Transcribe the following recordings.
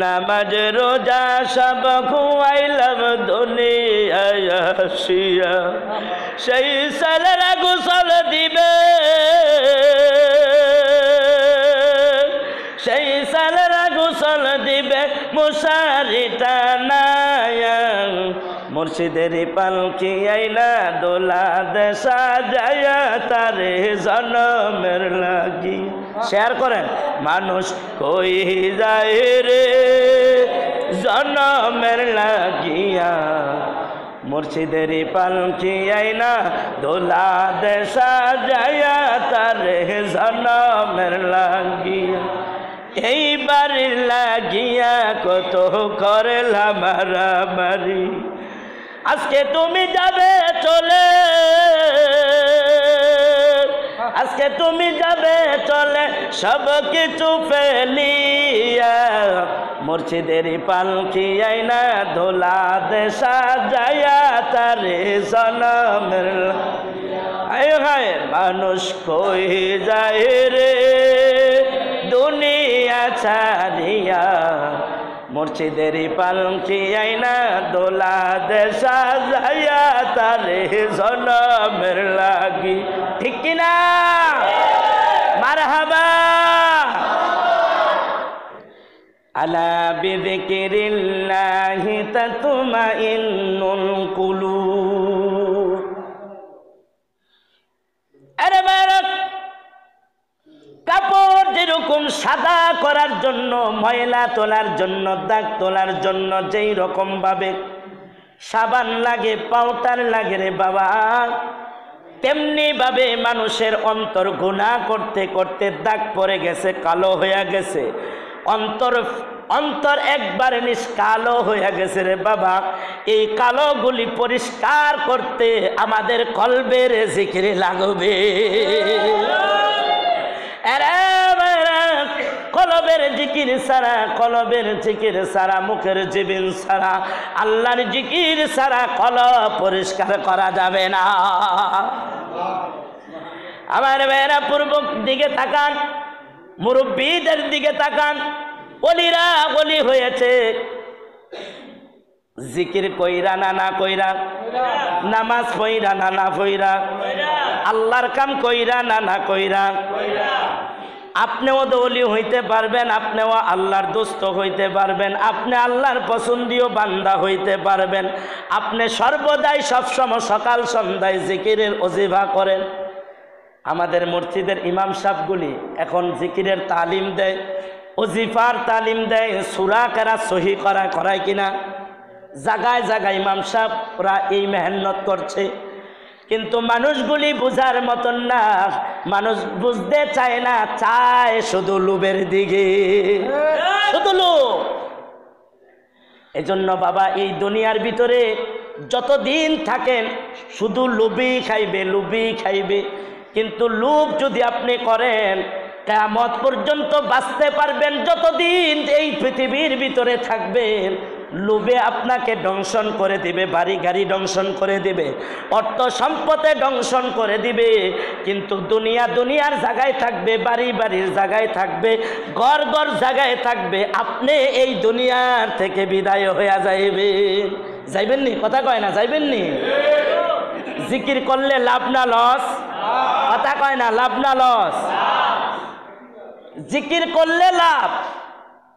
নামাজ রোজা সব খুয়াইলাম দুনিয়ায় আসিয়া, সেই সালেরা গোসল দিবে, সেই সালেরা গোসল দিবে মশারি টানায়া। মুর্শিদের পালকি আইলা দোলা দেশা যায়া তারে জনমের লাগি। শেয়ার করেন, মানুষ কই যায় রে জনমের লাগিয়া, মুর্শিদের পালকি আইলা দোলা দেশা যায়া তারে জনমের লাগিয়া। এইবার লাগিয়া কত করলা মারামারি, আজকে তুমি যাবে চলে, আজকে তুমি যাবে চলে সব কিছু ফেলিয়া। মুর্শিদের পালকি আইনা দোলা দেশা যায়া তারে জনমের। আয় হায় মানুষ কই যায় রে দুনিয়া ছাড়িয়া, মুর্শিদের পালকি আইনা দোলা দেশা যায়া তারে জনমের লাগি। ঠিক কিনা? মারহাবা। আলা বিযিকিরিল্লাহি তাতমাইন্নুল কুলুব। আরে বারাক, কাপড় যেরকম সাদা করার জন্য, ময়লা তোলার জন্য, দাগ তোলার জন্য যেই রকম ভাবে সাবান লাগে, পাউডার লাগে রে বাবা, তেমনি ভাবে মানুষের অন্তর গুনাহ করতে করতে দাগ পড়ে গেছে, কালো হয়ে গেছে, অন্তর একবারে নিষ্কালো হয়ে গেছে রে বাবা। এই কালোগুলি পরিষ্কার করতে আমাদের কলবের জিকিরে লাগবে। কলবের জিকির ছাড়া, কলবের জিকির ছাড়া, মুখের জিবিন ছাড়া, আল্লাহর জিকির ছাড়া কলব পরিষ্কার করা যাবে না। আমার মেয়েরা পূর্ব দিকে তাকান, মুরব্বীদের দিকে তাকান, ওলিরা ওলি হয়েছে, জিকির কইরা না না কইরা, নামাজ পইরা না না পইরা, আল্লাহর কাম কইরা না না কইরা। আপনিও দৌলি হইতে পারবেন, আপনিও আল্লাহর দোস্ত হইতে পারবেন, আপনি আল্লাহর পছন্দীয় বান্দা হইতে পারবেন। আপনি সর্বদাই সবসময় সকাল সন্ধ্যায় জিকিরের ওজিফা করেন। আমাদের মসজিদের ইমাম সাহেবগুলি এখন জিকিরের তালিম দেয়, ওজিফার তালিম দেয়, সূরা কেরাত সহি করায় কিনা? জায়গায় জায়গায় ইমাম সাহেবরা এই মেহনত করছে, কিন্তু মানুষগুলি বুঝার মতন না, মানুষ বুঝতে চায় না, চায় শুধু লোভের দিকে, শুধু লোভ। এজন্য বাবা এই দুনিয়ার ভিতরে যতদিন থাকেন শুধু লোভই খাইবে, লোভই খাইবে। কিন্তু লোভ যদি আপনি করেন, কিয়ামত পর্যন্ত বাঁচতে পারবেন। যতদিন এই পৃথিবীর ভিতরে থাকবেন, লোভে আপনাকে দংশন করে দিবে, বাড়ি গাড়ি দংশন করে দিবে, অর্থ সম্পদে দংশন করে দিবে। কিন্তু দুনিয়ার জায়গায় থাকবে, বাড়ির জায়গায় থাকবে, ঘর জায়গায় থাকবে। আপনি এই দুনিয়ার থেকে বিদায় হয়ে যাইবেন নি? কথা কয় না, যাইবেন নি? জিকির করলে লাভ না লস? কথা কয় না, লাভ না লস? জিকির করলে লাভ,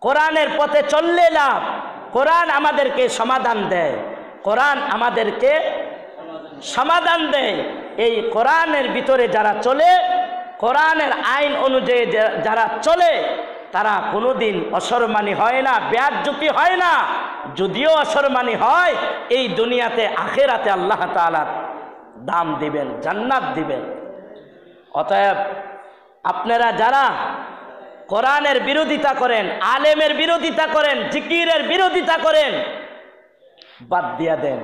কোরআনের পথে চললে লাভ। কোরআন আমাদেরকে সমাধান দেয়, কোরআন আমাদেরকে সমাধান দেয়। এই কোরআনের ভিতরে যারা চলে, কোরআনের আইন অনুযায়ী যারা চলে, তারা কোনোদিন অসম্মানী হয় না, বেয়াজ্জতি হয় না। যদিও অসম্মানী হয়, এই দুনিয়াতে আখিরাতে আল্লাহ তাআলা দাম দিবেন, জান্নাত দিবেন। অতএব আপনারা যারা কোরআনের বিরোধিতা করেন, আলেমের বিরোধিতা করেন, জিকিরের বিরোধিতা করেন, বাদ দিয়া দেন।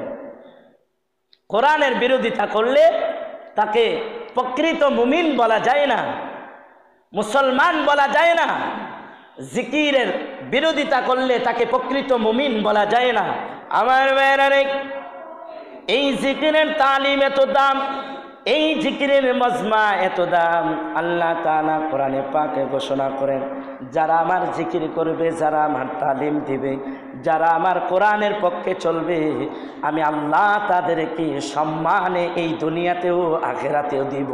কোরআনের বিরোধিতা করলে তাকে প্রকৃত মুমিন বলা যায় না, মুসলমান বলা যায় না। জিকিরের বিরোধিতা করলে তাকে প্রকৃত মুমিন বলা যায় না। আমার মেয়েরা, এই জিকিরের তালিম এত দাম, এই জিকিরের মজমা এত দাম। আল্লাহ তাআলা কোরআনে পাকে ঘোষণা করেন, যারা আমার জিকির করবে, যারা আমার তালিম দিবে, যারা আমার কোরআনের পক্ষে চলবে, আমি আল্লাহ তাদেরকে সম্মানে এই দুনিয়াতেও আখিরাতেও দিব।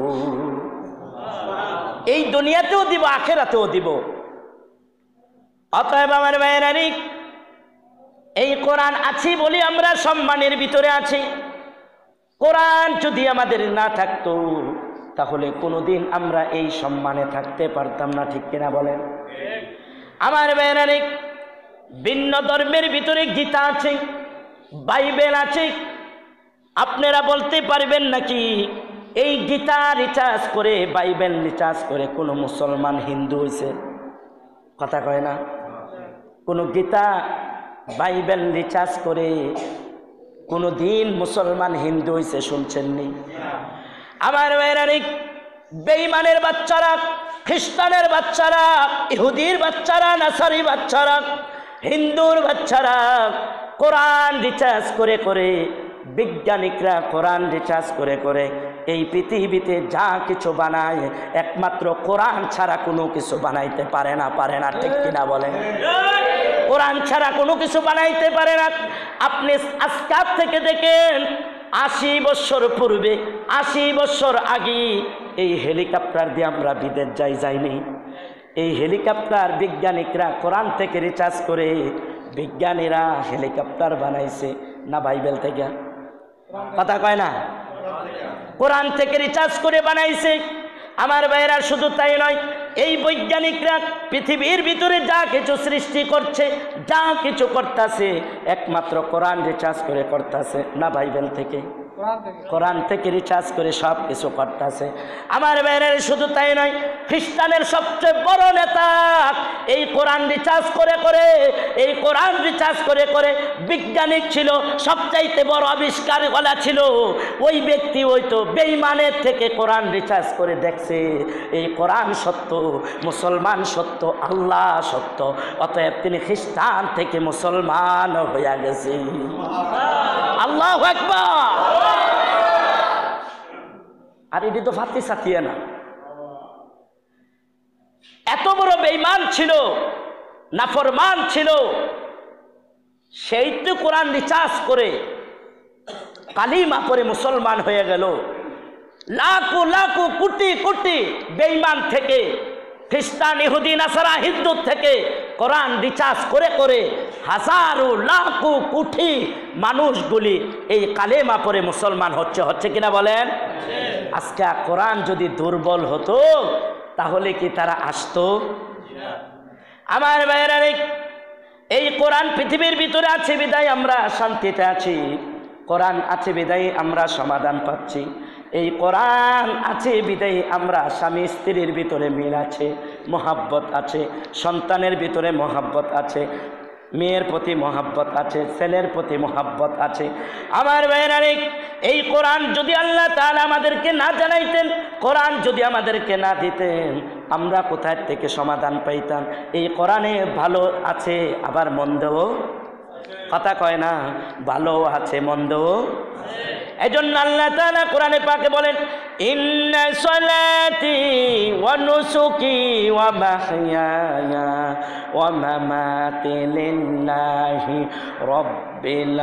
এই দুনিয়াতেও দিব, আখিরাতেও দিব। অতএব আমার ভাইয়েরা, এই কোরআন আছি বলি আমরা সম্মানের ভিতরে আছি। কোরআন যদি আমাদের না থাকতো তাহলে কোনোদিন আমরা এই সম্মানে থাকতে পারতাম না, ঠিক কিনা বলেন? আমার ভাইয়েরা, ভিন্ন ধর্মের ভিতরে গীতা আছে, বাইবেল আছে। আপনারা বলতে পারবেন নাকি এই গীতা রিচার্জ করে, বাইবেল রিচার্জ করে কোনো মুসলমান হিন্দু হয়েছে? কথা কয় না? কোনো গীতা বাইবেল রিচার্জ করে কোনো দিন মুসলমান হিন্দু হয়েছে শুনছেননি? আমার ভাইয়েরা, বেঈমানের বাচ্চারা, খ্রিস্টানের বাচ্চারা, ইহুদির বাচ্চারা, নাসারি বাচ্চারা, হিন্দুর বাচ্চারা কোরআন রিচার্জ করে করে, বিজ্ঞানিকরা কোরআন রিচার্জ করে করে এই পৃথিবীতে যা কিছু বানায় একমাত্র কোরআন ছাড়া কোনো কিছু বানাইতে পারে না, পারে না, ঠিক কিনা বলেন? কোরআন ছাড়া কোনো কিছু বানাইতে পারে না। আপনি আজকাল থেকে দেখেন 80 বছর পূর্বে, 80 বছর আগে এই হেলিকপ্টার দিয়ে আমরা বিদেশ যাইনি। এই হেলিকপ্টার বিজ্ঞানিকরা কোরআন থেকে রিচার্জ করে বিজ্ঞানীরা হেলিকপ্টার বানাইছে না বাইবেল থেকে? কথা কয় না? কোরআন থেকে রিচার্জ করে বানাইছে। আমার ভাইয়েরা, শুধু তাই নয়, এই বৈজ্ঞানিকরা পৃথিবীর ভিতরে যা কিছু সৃষ্টি করছে, যা কিছু করতেছে একমাত্র কোরআন রিচার্জ করে করতেছে না বাইবেল থেকে? কোরআন থেকে রিচার্জ করে সব কিছু করতেছে। আমার ভাইয়েরা, শুধু তাই নয়, খ্রিস্টানের সবচেয়ে বড় নেতা এই কোরআন রিচার্জ করে করে, এই কোরআন রিচার্জ করে করে বিজ্ঞানিক ছিল, সবচাইতে বড় আবিষ্কার বলা ছিল ওই ব্যক্তি, ওই তো বেঈমানের থেকে কোরআন রিচার্জ করে দেখছে এই কোরআন সত্য, মুসলমান সত্য, আল্লাহ সত্য। অতএব তিনি খ্রিস্টান থেকে মুসলমান হয়ে গেছে। আল্লাহু আকবার। আর এটি তো ফাতি সাথিয়া না, এত বড় বেঈমান ছিল, নাফরমান ছিল, সেই তো কোরআন রিচার্জ করে কালিমা পড়ে মুসলমান হয়ে গেল। লাখো লাখো কোটি কোটি বেঈমান থেকে, খ্রিস্টান, ইহুদি, নাসারা, হিন্দু থেকে কোরআন রিচার্জ করে করে হাজারো লাখো কোটি মানুষগুলি এই কালেমা পড়ে মুসলমান হচ্ছে কিনা বলেন? আজকে কোরআন যদি দুর্বল হতো তাহলে কি তারা আসতো? আমার ভাইয়েরা, এই কোরআন পৃথিবীর ভিতরে আছে বিদায় আমরা শান্তিতে আছি। কোরআন আছে বিদায় আমরা সমাধান পাচ্ছি। এই কোরআন আছে বিদায় আমরা স্বামী স্ত্রীর ভিতরে মিল আছে, মহাব্বত আছে, সন্তানের ভিতরে মহাব্বত আছে, মেয়ের প্রতি মহাব্বত আছে, ছেলের প্রতি মহাব্বত আছে। আমার ভাইয়েরা, এই কোরআন যদি আল্লাহ তাআলা আমাদেরকে না জানাইতেন, কোরআন যদি আমাদেরকে না দিতেন, আমরা কোথায় থেকে সমাধান পাইতাম? এই কোরআনে ভালো আছে আবার মন্দও, কথা কয় না, ভালো আছে মন্দও। এজন্য আল্লাহ তাআলা কোরআনে পাকে বলেন, ইন্না সলাতি ওয়া নুসুকি ওয়া মাহইয়ায়া ওয়া মামাতি লিল্লাহি রাব্বিল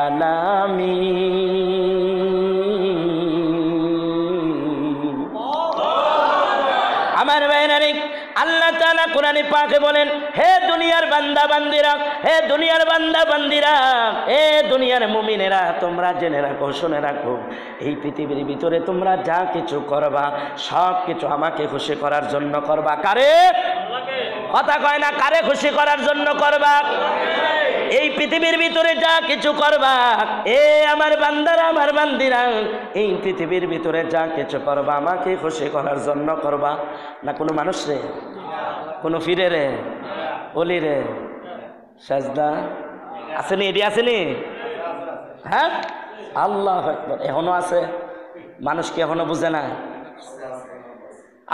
আলামিন। আমার ভাইরা, আল্লাহ তাআলা কোরআনে পাকে বলেন, হে দুনিয়ার বান্দা বান্দিরা, হে দুনিয়ার বান্দা বান্দিরা, হে দুনিয়ার মুমিনেরা, তোমরা জেনে রাখো, শুনে রাখো, এই পৃথিবীর ভিতরে তোমরা যা কিছু করবা সব কিছু আমাকে খুশি করার জন্য করবা। কারে? কথা কয় না, কারে খুশি করার জন্য করবা? এই পৃথিবীর ভিতরে যা কিছু করবা, এ আমার বান্দারা, আমার বান্দিরা, এই পৃথিবীর ভিতরে যা কিছু করবা আমাকে খুশি করার জন্য করবা। না কোনো মানুষ রে, কোনো ফিরে রে, অলি রে, সাজদা আসেনি, এটি আসেনি? হ্যাঁ, আল্লাহু আকবার। এখনো আছে, মানুষ কি এখনো বুঝে না?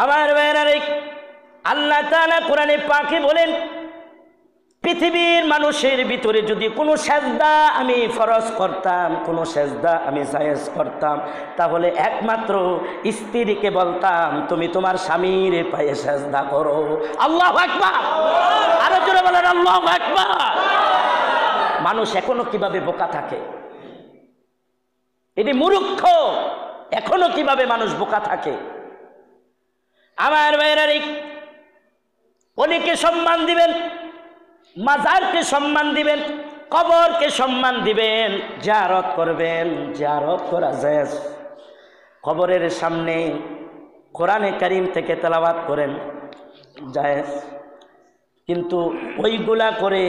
আমার ভাইয়েরা, আল্লাহ তাআলা কোরআনে পাকে বলেন, পৃথিবীর মানুষের ভিতরে যদি কোনো সেজদা আমি ফরজ করতাম, কোনো সেজদা আমি জায়েজ করতাম, তাহলে একমাত্র স্ত্রীকে বলতাম তুমি তোমার স্বামীর পায়ে সেজদা করো। আল্লাহু আকবার, আরো জোরে বলেন আল্লাহু আকবার। মানুষ এখনো কিভাবে বোকা থাকে, এটি মূর্খ, এখনো কিভাবে মানুষ বোকা থাকে। আমার ভাইয়েরা, অনেকে সম্মান দিবেন, মাজারকে সম্মান দিবেন, কবরকে সম্মান দিবেন, জিয়ারত করবেন, জিয়ারত করা যায়। কবরের সামনে কোরআনে কারীম থেকে তেলাওয়াত করেন জায়েজ, কিন্তু ওইগুলা করে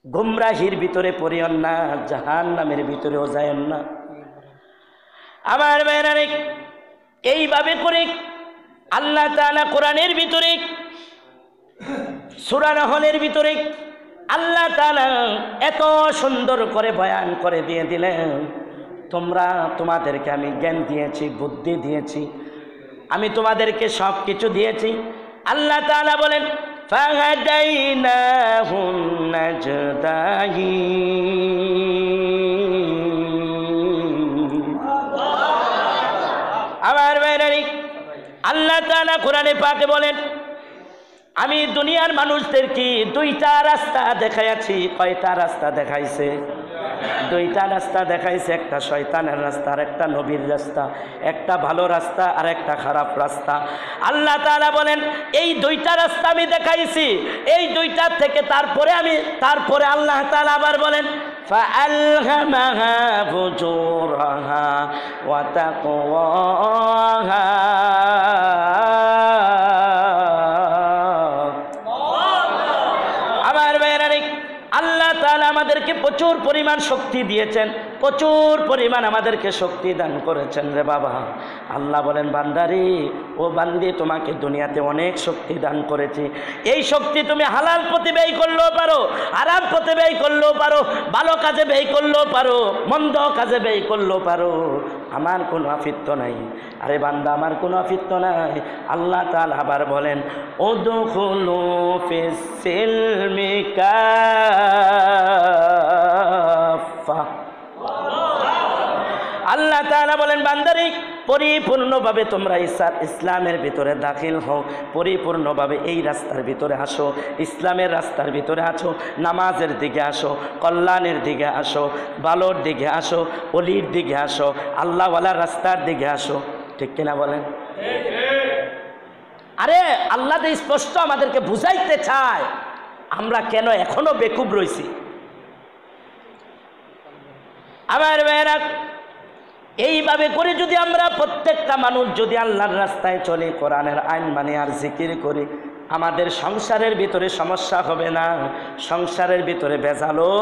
গুমরাহির ভিতরে পড়িয়েন না, জাহান্নামের ভিতরেও যায়েন না। আমার ভাইয়েরা, এইভাবে করে আল্লাহ তাআলা কোরআনের ভিতরে সূরা নহলের ভিতরে আল্লাহ তাআলা এত সুন্দর করে বয়ান করে দিয়ে দিলেন, তোমাদেরকে আমি জ্ঞান দিয়েছি, বুদ্ধি দিয়েছি, আমি তোমাদেরকে সব কিছু দিয়েছি। আল্লাহ তাআলা বলেন ফাহাদাইনাহুন নাজদাইন। আমার ভাইরা, আল্লাহ তাআলা কোরআনে পাকে বলেন আমি দুনিয়ার মানুষদেরকে দুইটা রাস্তা দেখাইছি। কয়টা রাস্তা দেখাইছে? দুইটা রাস্তা দেখাইছে, একটা শয়তানের রাস্তা আর একটা নবীর রাস্তা, একটা ভালো রাস্তা আর একটা খারাপ রাস্তা। আল্লাহ তাআলা বলেন এই দুইটা রাস্তা আমি দেখাইছি, এই দুইটা থেকে তারপরে আল্লাহ তাআলা আবার বলেন ফাআলহামাহা ফুজুরাহা ওয়া তাকওয়াহা। আল্লাহ তাআলা আমাদেরকে প্রচুর পরিমাণ শক্তি দিয়েছেন, প্রচুর পরিমাণ আমাদেরকে শক্তি দান করেছেন রে বাবা। আল্লাহ বলেন বান্দারে, ও বান্দি, তোমাকে দুনিয়াতে অনেক শক্তি দান করেছি। এই শক্তি তুমি হালাল পথে ব্যয় করলেও পারো, হারাম পথে ব্যয় করলেও পারো, ভালো কাজে ব্যয় করলেও পারো, মন্দ কাজে ব্যয় করলেও পারো, আমার কোনো আফিত্ব নাই। আরে বান্দা, আমার কোনো আফিত্ব নাই। আল্লাহ তাআলা আবার বলেন উদখুলু ফিস সিলমি কাফা। আল্লাহ তাআলা বলেন বান্দারে, পরিপূর্ণভাবে তোমরা ইসলামের ভিতরে দাখিল হও, পরিপূর্ণভাবে এই রাস্তার ভিতরে আসো, ইসলামের রাস্তার ভিতরে আসো, নামাজের দিকে আসো, কল্যাণের দিকে আসো, ভালোর দিকে আসো, অলির দিকে আসো, আল্লাহওয়ালার রাস্তার দিকে আসো। ঠিক কিনা বলেন? আরে আল্লাহ তো স্পষ্ট আমাদেরকে বুঝাইতে চায়, আমরা কেন এখনো বেকুব রইছি। আমার ভাইয়েরা, এইভাবে করে যদি আমরা প্রত্যেকটা মানুষ যদি আল্লাহর রাস্তায় চলে, কোরআনের আইন মানে আর জিকির করি, আমাদের সংসারের ভিতরে সমস্যা হবে না, সংসারের ভিতরে ভেজালও